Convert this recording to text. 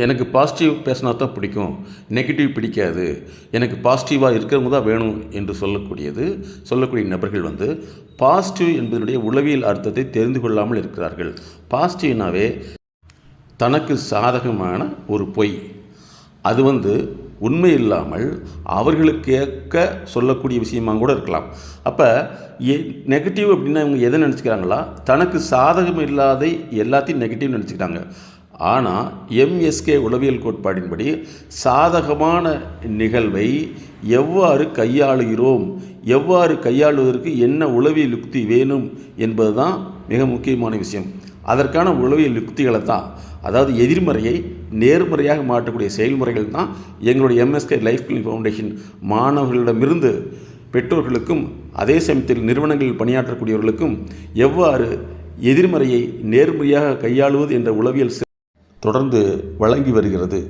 எனக்கு பாசிட்டிவ் பேசினா தான் பிடிக்கும், நெகட்டிவ் பிடிக்காது, எனக்கு பாசிட்டிவாக இருக்கிறவங்க தான் வேணும் என்று சொல்லக்கூடிய நபர்கள் பாசிட்டிவ் என்பதனுடைய உளவியல் அர்த்தத்தை தெரிந்து கொள்ளாமல் இருக்கிறார்கள். பாசிட்டிவ்னாவே தனக்கு சாதகமான ஒரு பொய், அது உண்மை இல்லாமல் அவர்களுக்கு ஏற்க சொல்லக்கூடிய விஷயமாக கூட இருக்கலாம். அப்போ நெகட்டிவ் அப்படின்னா இவங்க எதை நினச்சிக்கிறாங்களா, தனக்கு சாதகம் இல்லாத எல்லாத்தையும் நெகட்டிவ் நினச்சிக்கிறாங்க. ஆனால் எம்எஸ்கே உளவியல் கோட்பாடின்படி சாதகமான நிகழ்வை எவ்வாறு கையாளுகிறோம், எவ்வாறு கையாளுவதற்கு என்ன உளவியல் யுக்தி வேணும் என்பது தான் மிக முக்கியமான விஷயம். அதற்கான உளவியல் யுக்திகளை தான், அதாவது எதிர்மறையை நேர்மறையாக மாற்றக்கூடிய செயல்முறைகள் தான் எங்களுடைய எம்எஸ்கே லைஃப் கிளினிக் ஃபவுண்டேஷன் மாணவர்களிடமிருந்து பெற்றோர்களுக்கும் அதே சமயத்தில் நிறுவனங்களில் பணியாற்றக்கூடியவர்களுக்கும் எவ்வாறு எதிர்மறையை நேர்மறையாக கையாளுவது என்ற உளவியல் தொடர்ந்து வழங்கி வருகிறது.